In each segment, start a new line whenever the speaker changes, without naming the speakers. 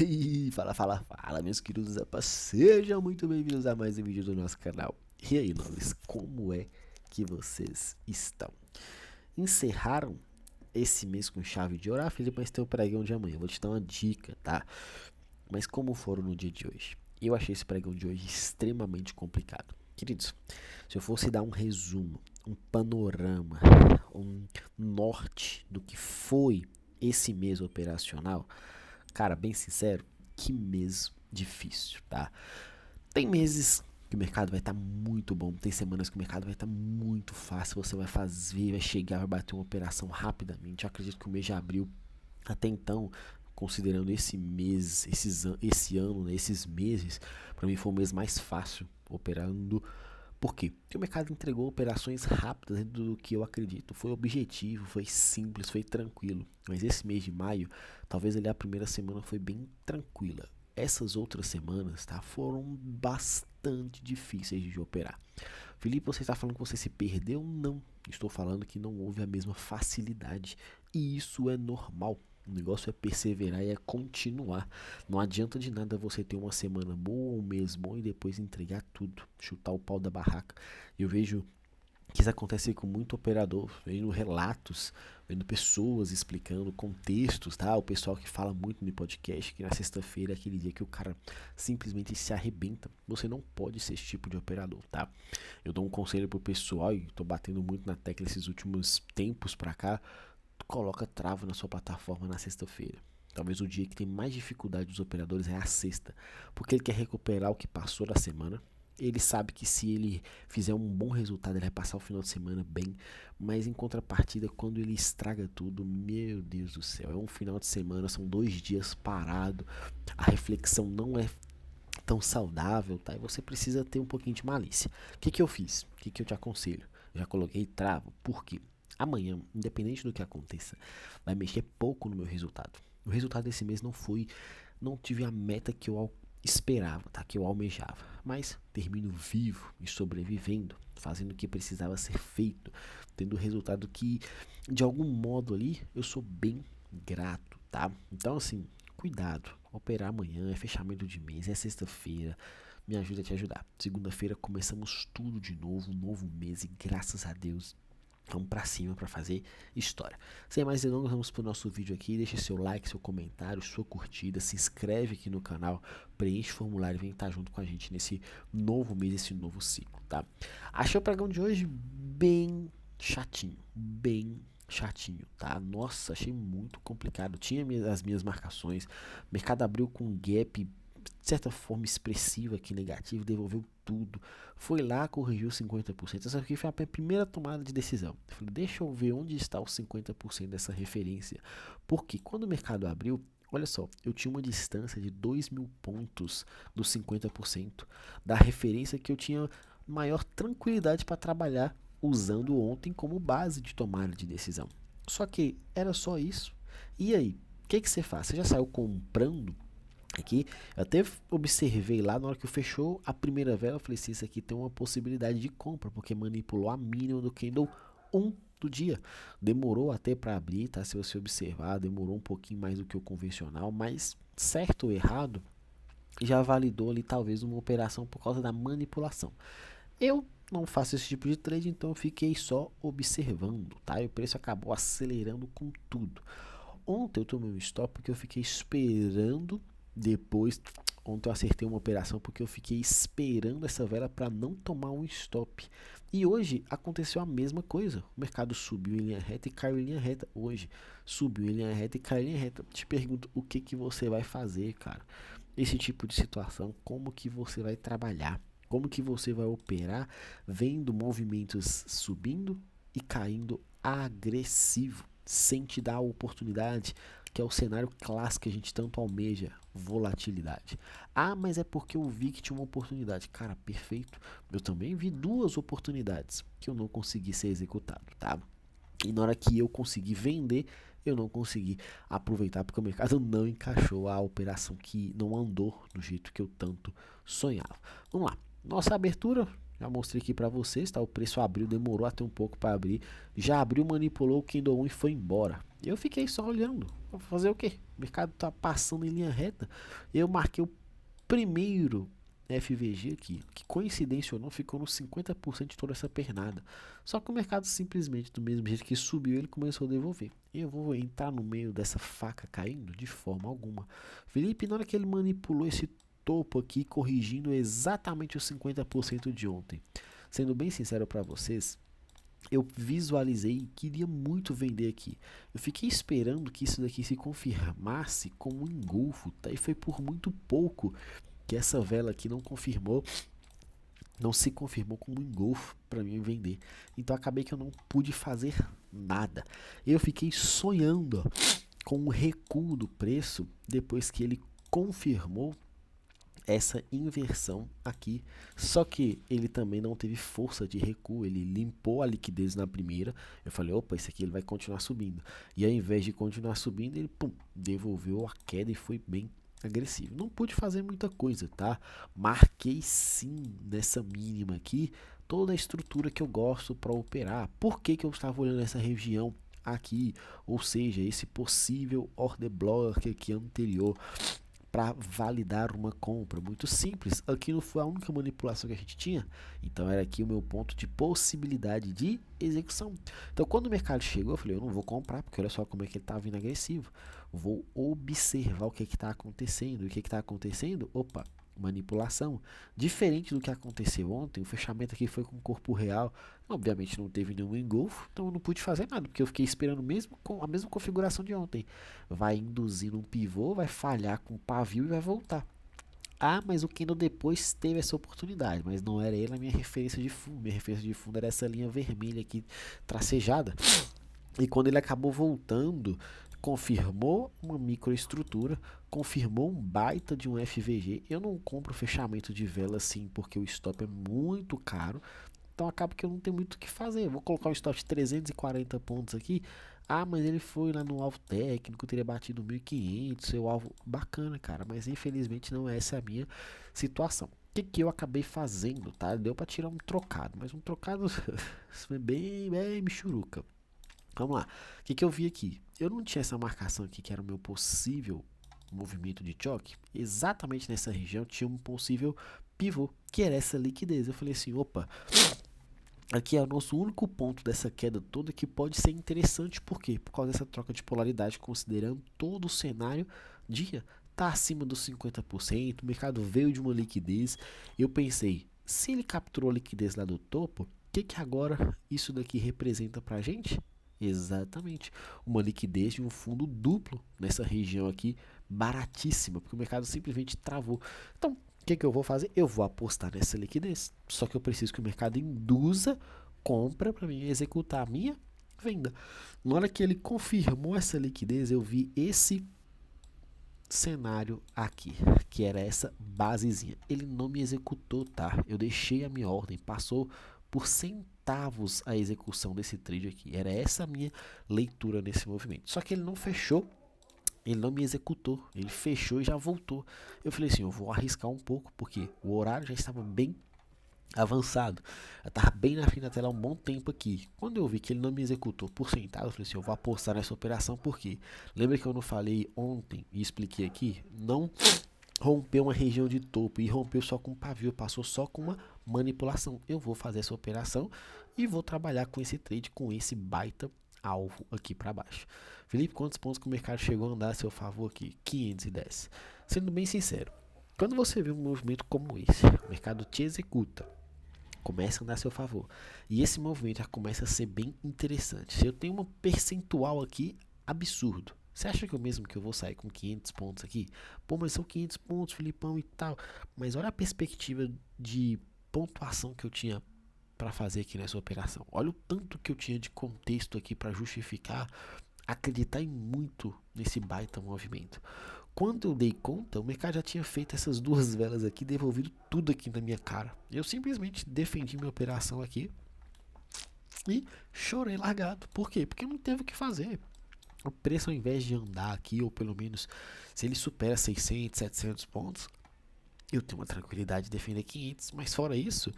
E fala, meus queridos rapaz, sejam muito bem-vindos a mais um vídeo do nosso canal. E aí, nobres, como é que vocês estão? Encerraram esse mês com chave de ouro? Ah, Felipe, mas tem o pregão de amanhã, vou te dar uma dica, tá? Mas como foram no dia de hoje? Eu achei esse pregão de hoje extremamente complicado. Queridos, se eu fosse dar um resumo, um panorama, um norte do que foi esse mês operacional, cara, bem sincero, que mês difícil, tá? Tem meses que o mercado vai estar muito bom, tem semanas que o mercado vai estar muito fácil, você vai fazer, vai chegar, vai bater uma operação rapidamente. Eu acredito que o mês de abril, até então, considerando esse mês, esse ano, né, esses meses, para mim foi o mês mais fácil operando. Por quê? Porque o mercado entregou operações rápidas dentro do que eu acredito. Foi objetivo, foi simples, foi tranquilo. Mas esse mês de maio, talvez ali a primeira semana foi bem tranquila. Essas outras semanas, tá, foram bastante difíceis de operar. Felipe, você está falando que você se perdeu? Não. Estou falando que não houve a mesma facilidade. E isso é normal. O negócio é perseverar e é continuar. Não adianta de nada você ter uma semana boa, um mês bom e depois entregar tudo, chutar o pau da barraca. Eu vejo que isso acontece com muito operador, vendo relatos, vendo pessoas explicando contextos, tá? O pessoal que fala muito no podcast, que na sexta-feira é aquele dia que o cara simplesmente se arrebenta. Você não pode ser esse tipo de operador, tá? Eu dou um conselho pro pessoal e tô batendo muito na tecla esses últimos tempos pra cá. Coloca trava na sua plataforma na sexta-feira. Talvez o dia que tem mais dificuldade dos operadores é a sexta, porque ele quer recuperar o que passou da semana. Ele sabe que se ele fizer um bom resultado, ele vai passar o final de semana bem, mas em contrapartida, quando ele estraga tudo, meu Deus do céu, é um final de semana, são 2 dias parado, a reflexão não é tão saudável, tá? E você precisa ter um pouquinho de malícia. O que eu fiz? O que eu te aconselho? Eu já coloquei travo, por quê? Amanhã, independente do que aconteça, vai mexer pouco no meu resultado. O resultado desse mês não tive a meta que eu esperava, tá? Que eu almejava. Mas termino vivo e sobrevivendo, fazendo o que precisava ser feito, tendo o resultado que, de algum modo ali, eu sou bem grato, tá? Então, assim, cuidado. Operar amanhã é fechamento de mês, é sexta-feira. Me ajuda a te ajudar. Segunda-feira começamos tudo de novo, um novo mês e graças a Deus vamos pra cima pra fazer história. Sem mais delongas, vamos pro nosso vídeo aqui. Deixe seu like, seu comentário, sua curtida. Se inscreve aqui no canal, preenche o formulário e vem estar junto com a gente nesse novo mês, esse novo ciclo, tá? Achei o pregão de hoje bem chatinho, tá? Nossa, achei muito complicado. Tinha as minhas marcações. O mercado abriu com um gap de certa forma expressiva aqui, negativo, devolveu tudo, foi lá, corrigiu 50%. Essa aqui foi a primeira tomada de decisão. Eu falei, deixa eu ver onde está os 50% dessa referência, porque quando o mercado abriu, olha só, eu tinha uma distância de 2.000 pontos dos 50% da referência que eu tinha maior tranquilidade para trabalhar usando ontem como base de tomada de decisão. Só que era só isso. E aí, o que você faz? Você já saiu comprando aqui? Eu até observei lá na hora que fechou a primeira vela, eu falei assim, isso aqui tem uma possibilidade de compra, porque manipulou a mínima do candle 1 do dia. Demorou até para abrir, tá? Se você observar, demorou um pouquinho mais do que o convencional, mas certo ou errado, já validou ali talvez uma operação por causa da manipulação. Eu não faço esse tipo de trade, então eu fiquei só observando, tá? E o preço acabou acelerando com tudo. Ontem eu tomei um stop porque eu fiquei esperando. Depois, ontem eu acertei uma operação porque eu fiquei esperando essa vela para não tomar um stop. E hoje aconteceu a mesma coisa. O mercado subiu em linha reta e caiu em linha reta. Hoje subiu em linha reta e caiu em linha reta. Te pergunto, o que que você vai fazer, cara? Esse tipo de situação, como que você vai trabalhar? Como que você vai operar vendo movimentos subindo e caindo agressivo, sem te dar a oportunidade, que é o cenário clássico que a gente tanto almeja, volatilidade. Ah, mas é porque eu vi que tinha uma oportunidade. Cara, perfeito. Eu também vi duas oportunidades que eu não consegui ser executado, tá? E na hora que eu consegui vender, eu não consegui aproveitar porque o mercado não encaixou a operação, que não andou do jeito que eu tanto sonhava. Vamos lá. Nossa abertura, já mostrei aqui para vocês, tá? O preço abriu, demorou até um pouco para abrir. Já abriu, manipulou o Candle 1 e foi embora. Eu fiquei só olhando. Vou fazer o quê? mercado tá passando em linha reta. Eu marquei o primeiro FVG aqui, que coincidência ou não, ficou nos 50% de toda essa pernada. Só que o mercado simplesmente, do mesmo jeito que subiu, ele começou a devolver. Eu vou entrar no meio dessa faca caindo de forma alguma. Felipe, na hora que ele manipulou esse topo aqui, corrigindo exatamente os 50% de ontem. Sendo bem sincero para vocês, eu visualizei e queria muito vender aqui. Eu fiquei esperando que isso daqui se confirmasse como um engolfo, tá? E foi por muito pouco que essa vela aqui não se confirmou como um engolfo para mim vender. Então acabei que eu não pude fazer nada. Eu fiquei sonhando, ó, com o recuo do preço depois que ele confirmou essa inversão aqui, só que ele também não teve força de recuo, ele limpou a liquidez na primeira. Eu falei, opa, esse aqui ele vai continuar subindo, e ao invés de continuar subindo, ele pum, devolveu a queda e foi bem agressivo. Não pude fazer muita coisa, tá? Marquei sim nessa mínima aqui toda a estrutura que eu gosto para operar. Por que que eu estava olhando essa região aqui, ou seja, esse possível order block aqui anterior, para validar uma compra? Muito simples, aqui não foi a única manipulação que a gente tinha, então era aqui o meu ponto de possibilidade de execução. Então quando o mercado chegou, eu falei, eu não vou comprar, porque olha só como é que ele está vindo agressivo, vou observar o que está acontecendo. E o que está acontecendo? Opa, manipulação. Diferente do que aconteceu ontem, o fechamento aqui foi com corpo real. Obviamente não teve nenhum engolfo, então eu não pude fazer nada, porque eu fiquei esperando mesmo com a mesma configuração de ontem. Vai induzir um pivô, vai falhar com o pavio e vai voltar. Ah, mas o Kendo depois teve essa oportunidade, mas não era ele a minha referência de fundo. Minha referência de fundo era essa linha vermelha aqui, tracejada. E quando ele acabou voltando, confirmou uma microestrutura, confirmou um baita de um FVG. Eu não compro fechamento de vela assim, porque o stop é muito caro. Então acaba que eu não tenho muito o que fazer. Vou colocar um stop de 340 pontos aqui. Ah, mas ele foi lá no alvo técnico, teria batido 1500, seu alvo bacana, cara. Mas infelizmente não é essa a minha situação. O que, que eu acabei fazendo, tá? Deu para tirar um trocado, mas um trocado bem michuruca. Vamos lá. O que, que eu vi aqui? Eu não tinha essa marcação aqui, que era o meu possível movimento de choque. Exatamente nessa região tinha um possível pivô, que era essa liquidez. Eu falei assim, opa, aqui é o nosso único ponto dessa queda toda que pode ser interessante. Por quê? Por causa dessa troca de polaridade, considerando todo o cenário dia. Tá acima dos 50%, o mercado veio de uma liquidez. Eu pensei, se ele capturou a liquidez lá do topo, o que, que agora isso daqui representa pra gente? Exatamente, uma liquidez de um fundo duplo nessa região aqui, baratíssima, porque o mercado simplesmente travou. Então, o que, que eu vou fazer? Eu vou apostar nessa liquidez, só que eu preciso que o mercado induza compra para mim executar a minha venda. Na hora que ele confirmou essa liquidez, eu vi esse cenário aqui, que era essa basezinha. Ele não me executou, tá? Eu deixei a minha ordem, passou por centavos a execução desse trade aqui. Era essa a minha leitura nesse movimento. Só que ele não fechou, ele não me executou, ele fechou e já voltou. Eu falei assim, eu vou arriscar um pouco, porque o horário já estava bem avançado. Eu estava bem na frente da tela há um bom tempo aqui. Quando eu vi que ele não me executou por centavo, eu falei assim, eu vou apostar nessa operação, porque lembra que eu não falei ontem e expliquei aqui? Não rompeu uma região de topo e rompeu só com pavio, passou só com uma manipulação. Eu vou fazer essa operação e vou trabalhar com esse trade, com esse baita alvo aqui para baixo. Felipe, quantos pontos que o mercado chegou a andar a seu favor aqui? 510. Sendo bem sincero, quando você vê um movimento como esse, o mercado te executa, começa a andar a seu favor, e esse movimento já começa a ser bem interessante. Se eu tenho um percentual aqui absurdo, você acha que eu mesmo que eu vou sair com 500 pontos aqui? Pô, mas são 500 pontos, Filipão e tal. Mas olha a perspectiva de pontuação que eu tinha para fazer aqui nessa operação. Olha o tanto que eu tinha de contexto aqui para justificar, acreditar em muito nesse baita movimento. Quando eu dei conta, o mercado já tinha feito essas duas velas aqui, devolvido tudo aqui na minha cara. Eu simplesmente defendi minha operação aqui e chorei largado. Por quê? Porque não teve o que fazer. O preço, ao invés de andar aqui, ou pelo menos se ele supera 600, 700 pontos, eu tenho uma tranquilidade de defender 500. Mas fora isso,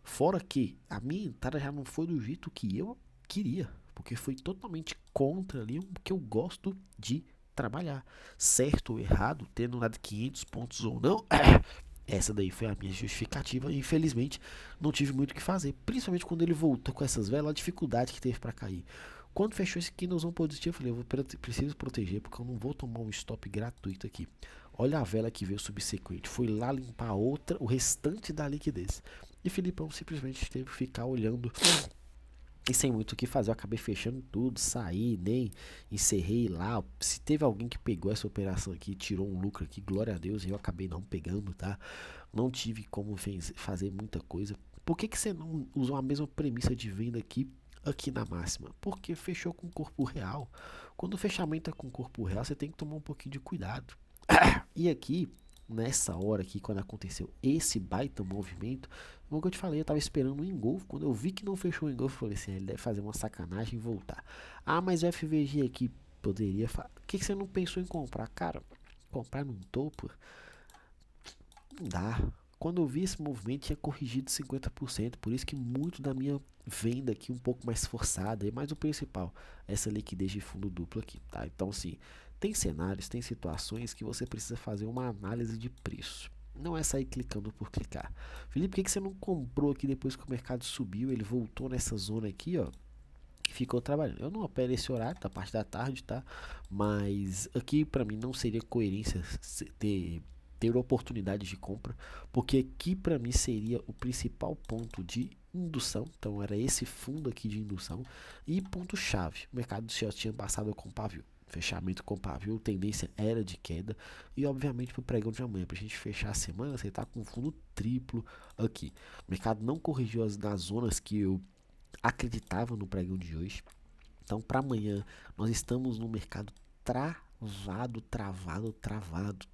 fora que a minha entrada já não foi do jeito que eu queria, porque foi totalmente contra ali o que eu gosto de trabalhar. Certo ou errado, tendo dado 500 pontos ou não, essa daí foi a minha justificativa. Infelizmente, não tive muito o que fazer. Principalmente quando ele voltou com essas velas, a dificuldade que teve para cair. Quando fechou esse candlezão positivo, eu falei, preciso proteger, porque eu não vou tomar um stop gratuito aqui. Olha a vela que veio subsequente. Foi lá limpar a outra, o restante da liquidez. E Filipão simplesmente teve que ficar olhando e sem muito o que fazer. Eu acabei fechando tudo, saí, nem encerrei lá. Se teve alguém que pegou essa operação aqui, tirou um lucro aqui, glória a Deus, eu acabei não pegando, tá? Não tive como fazer muita coisa. Por que você não usou a mesma premissa de venda aqui na máxima? Porque fechou com corpo real. Quando o fechamento é com corpo real, você tem que tomar um pouquinho de cuidado. E aqui, nessa hora aqui, quando aconteceu esse baita movimento, como eu te falei, eu tava esperando um engolfo. Quando eu vi que não fechou o engolfo, eu falei assim, ele deve fazer uma sacanagem e voltar. Ah, mas o FVG aqui poderia... Por que você não pensou em comprar? Cara, comprar num topo, não dá. Quando eu vi esse movimento, tinha corrigido 50%. Por isso que muito da minha venda aqui um pouco mais forçada. Mas o principal, essa liquidez de fundo duplo aqui, tá? Então, assim, tem cenários, tem situações que você precisa fazer uma análise de preço. Não é sair clicando por clicar. Felipe, por que você não comprou aqui depois que o mercado subiu? Ele voltou nessa zona aqui, ó. E ficou trabalhando. Eu não opero esse horário, da parte da tarde, tá? Mas aqui pra mim não seria coerência ter oportunidade de compra, porque aqui para mim seria o principal ponto de indução. Então era esse fundo aqui de indução e ponto chave. O mercado já tinha passado com pavio, fechamento com pavio, tendência era de queda e obviamente para o pregão de amanhã, para a gente fechar a semana, você está com fundo triplo aqui. O mercado não corrigiu nas zonas que eu acreditava no pregão de hoje. Então para amanhã nós estamos no mercado travado.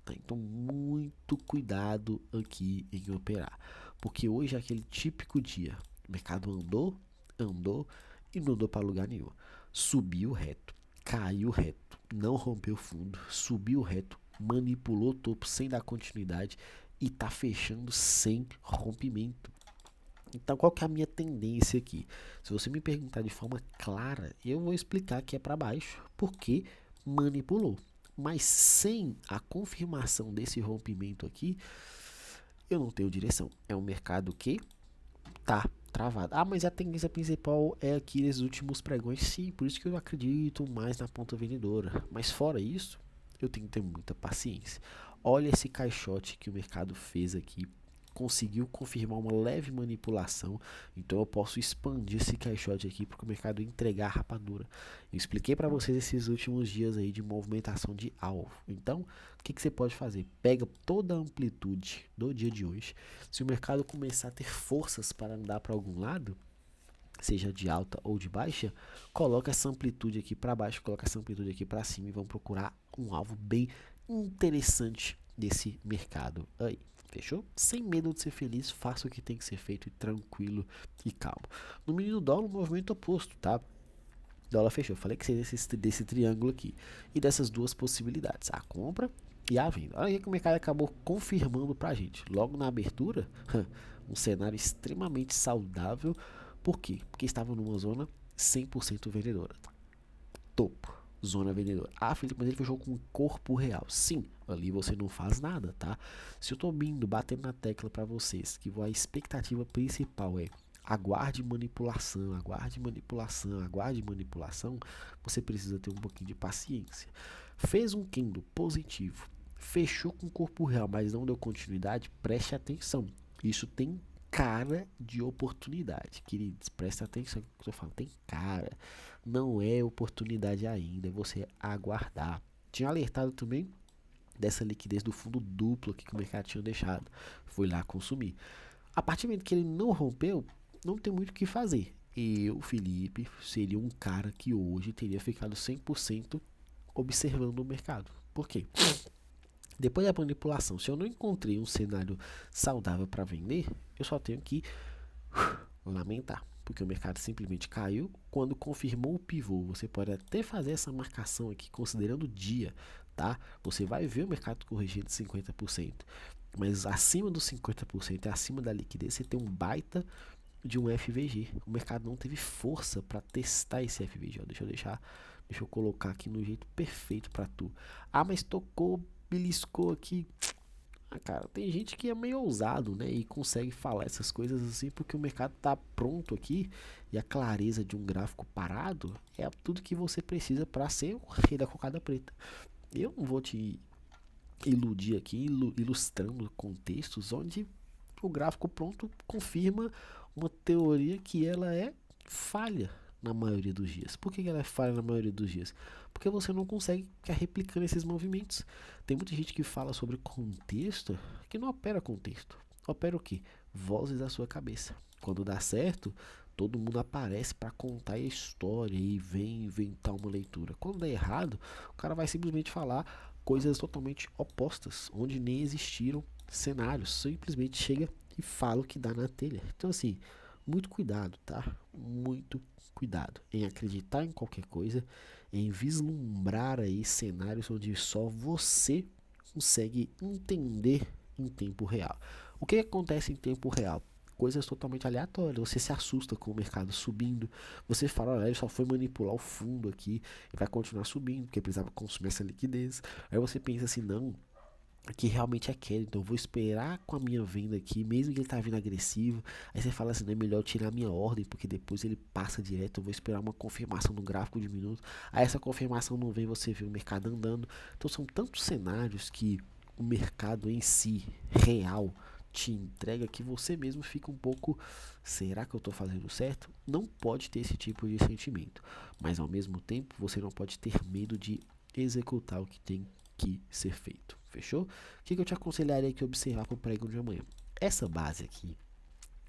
Tá? Então, muito cuidado aqui em operar. Porque hoje é aquele típico dia. O mercado andou e não andou para lugar nenhum. Subiu reto, caiu reto, não rompeu fundo, subiu reto, manipulou o topo sem dar continuidade e tá fechando sem rompimento. Então, qual que é a minha tendência aqui? Se você me perguntar de forma clara, eu vou explicar que é para baixo, porque manipulou. Mas sem a confirmação desse rompimento aqui, eu não tenho direção. É um mercado que tá travado. Ah, mas a tendência principal é aqui nesses últimos pregões. Sim, por isso que eu acredito mais na ponta vendedora. Mas fora isso, eu tenho que ter muita paciência. Olha esse caixote que o mercado fez aqui. Conseguiu confirmar uma leve manipulação, então eu posso expandir esse caixote aqui para o mercado entregar a rapadura. Eu expliquei para vocês esses últimos dias aí de movimentação de alvo. Então, o que você pode fazer? Pega toda a amplitude do dia de hoje. Se o mercado começar a ter forças para andar para algum lado, seja de alta ou de baixa, coloca essa amplitude aqui para baixo, coloca essa amplitude aqui para cima e vamos procurar um alvo bem interessante desse mercado aí. Fechou? Sem medo de ser feliz, faça o que tem que ser feito e tranquilo e calmo. No menino dólar, o movimento oposto, tá? Dólar fechou. Falei que seria desse triângulo aqui. E dessas duas possibilidades, a compra e a venda. Olha que o mercado acabou confirmando pra gente. Logo na abertura, um cenário extremamente saudável. Por quê? Porque estava numa zona 100% vendedora. Topo. Zona vendedora. Ah, Felipe, mas ele fechou com corpo real. Sim, ali você não faz nada, tá? Se eu tô batendo na tecla para vocês que a expectativa principal é aguarde manipulação, você precisa ter um pouquinho de paciência. Fez um candle positivo, fechou com corpo real, mas não deu continuidade, preste atenção. Isso tem cara de oportunidade, queridos, presta atenção no que eu falo, tem cara, não é oportunidade ainda, é você aguardar. Tinha alertado também dessa liquidez do fundo duplo que o mercado tinha deixado, foi lá consumir. A partir do momento que ele não rompeu, não tem muito o que fazer. Eu, Felipe, seria um cara que hoje teria ficado 100% observando o mercado. Por quê? Depois da manipulação, se eu não encontrei um cenário saudável para vender, eu só tenho que lamentar, porque o mercado simplesmente caiu. Quando confirmou o pivô, você pode até fazer essa marcação aqui considerando o dia, tá? Você vai ver o mercado corrigindo 50%, mas acima dos 50% é acima da liquidez, você tem um baita de um FVG. O mercado não teve força para testar esse FVG. Deixa eu deixar Deixa eu colocar aqui no jeito perfeito pra tu. Ah, mas tocou, beliscou aqui. Ah, cara, tem gente que é meio ousado, né? E consegue falar essas coisas assim porque o mercado tá pronto aqui e a clareza de um gráfico parado é tudo que você precisa para ser o rei da cocada preta. Eu não vou te iludir aqui, ilustrando contextos onde o gráfico pronto confirma uma teoria que ela é falha na maioria dos dias. Por que ela é falha na maioria dos dias? Porque você não consegue ficar replicando esses movimentos. Tem muita gente que fala sobre contexto que não opera contexto. Opera o que? Vozes da sua cabeça. Quando dá certo, todo mundo aparece para contar a história e vem inventar uma leitura. Quando dá errado, o cara vai simplesmente falar coisas totalmente opostas, onde nem existiram cenários. Simplesmente chega e fala o que dá na telha. Então, assim, muito cuidado, tá? Muito cuidado em acreditar em qualquer coisa, em vislumbrar aí cenários onde só você consegue entender em tempo real. O que acontece em tempo real? Coisas totalmente aleatórias. Você se assusta com o mercado subindo. Você fala, olha, ele só foi manipular o fundo aqui e vai continuar subindo, porque precisava consumir essa liquidez. Aí você pensa assim, não, que realmente é queda, então eu vou esperar com a minha venda aqui, mesmo que ele tá vindo agressivo. Aí você fala assim, não é melhor tirar a minha ordem, porque depois ele passa direto, eu vou esperar uma confirmação no gráfico de minutos. Aí essa confirmação não vem, você vê o mercado andando. Então são tantos cenários que o mercado em si, real, te entrega que você mesmo fica um pouco, será que eu estou fazendo certo? Não pode ter esse tipo de sentimento, mas ao mesmo tempo você não pode ter medo de executar o que tem que ser feito. Fechou? O que eu te aconselharia que observar para o pregão de amanhã? Essa base aqui,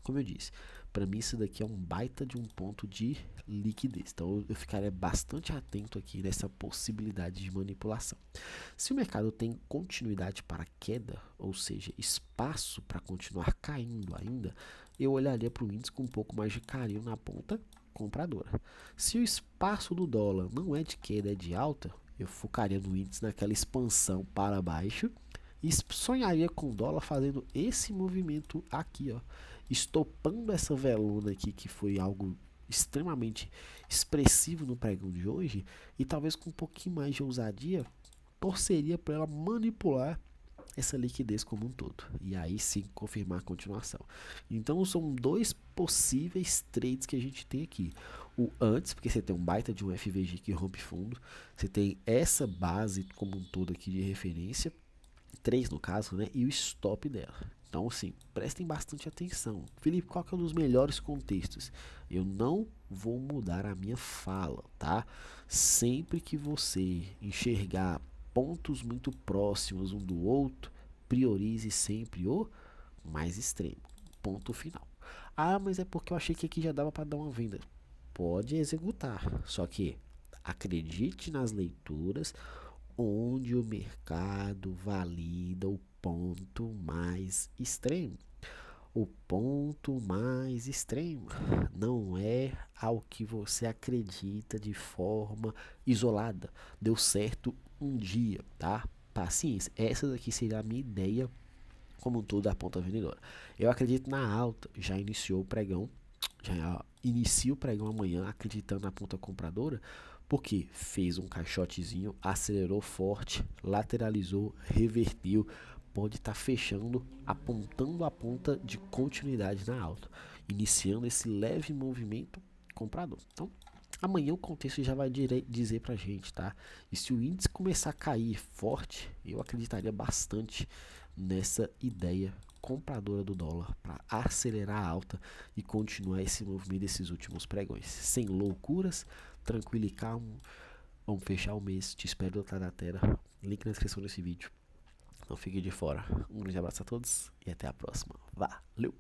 como eu disse, para mim isso daqui é um baita de um ponto de liquidez. Então eu ficaria bastante atento aqui nessa possibilidade de manipulação. Se o mercado tem continuidade para queda, ou seja, espaço para continuar caindo ainda, eu olharia para o índice com um pouco mais de carinho na ponta compradora. Se o espaço do dólar não é de queda, é de alta, eu focaria no índice naquela expansão para baixo e sonharia com o dólar fazendo esse movimento aqui, ó, estopando essa velona aqui que foi algo extremamente expressivo no pregão de hoje e talvez com um pouquinho mais de ousadia torceria para ela manipular essa liquidez como um todo e aí sim confirmar a continuação. Então são dois possíveis trades que a gente tem aqui. O antes, porque você tem um baita de um FVG que rompe fundo, você tem essa base como um todo aqui de referência, 3 no caso, né, e o stop dela. Então, assim, prestem bastante atenção. Felipe, qual que é um dos melhores contextos? Eu não vou mudar a minha fala, tá? Sempre que você enxergar pontos muito próximos um do outro, priorize sempre o mais extremo. Ponto final. Ah, mas é porque eu achei que aqui já dava para dar uma venda. Pode executar, só que acredite nas leituras onde o mercado valida o ponto mais extremo. O ponto mais extremo não é ao que você acredita de forma isolada. Deu certo um dia, tá? Paciência. Essa daqui seria a minha ideia como um todo da ponta vendedora. Eu acredito na alta, já iniciou o pregão, já inicia o pregão amanhã acreditando na ponta compradora, porque fez um caixotezinho, acelerou forte, lateralizou, revertiu, pode estar fechando, apontando a ponta de continuidade na alta, iniciando esse leve movimento comprador. Então, amanhã o contexto já vai dizer pra gente, tá? E se o índice começar a cair forte, eu acreditaria bastante nessa ideia compradora do dólar para acelerar a alta e continuar esse movimento desses últimos pregões. Sem loucuras, tranquilo e calmo. Vamos fechar o mês. Te espero do outro lado da tela. Link na descrição desse vídeo. Não fique de fora. Um grande abraço a todos e até a próxima. Valeu!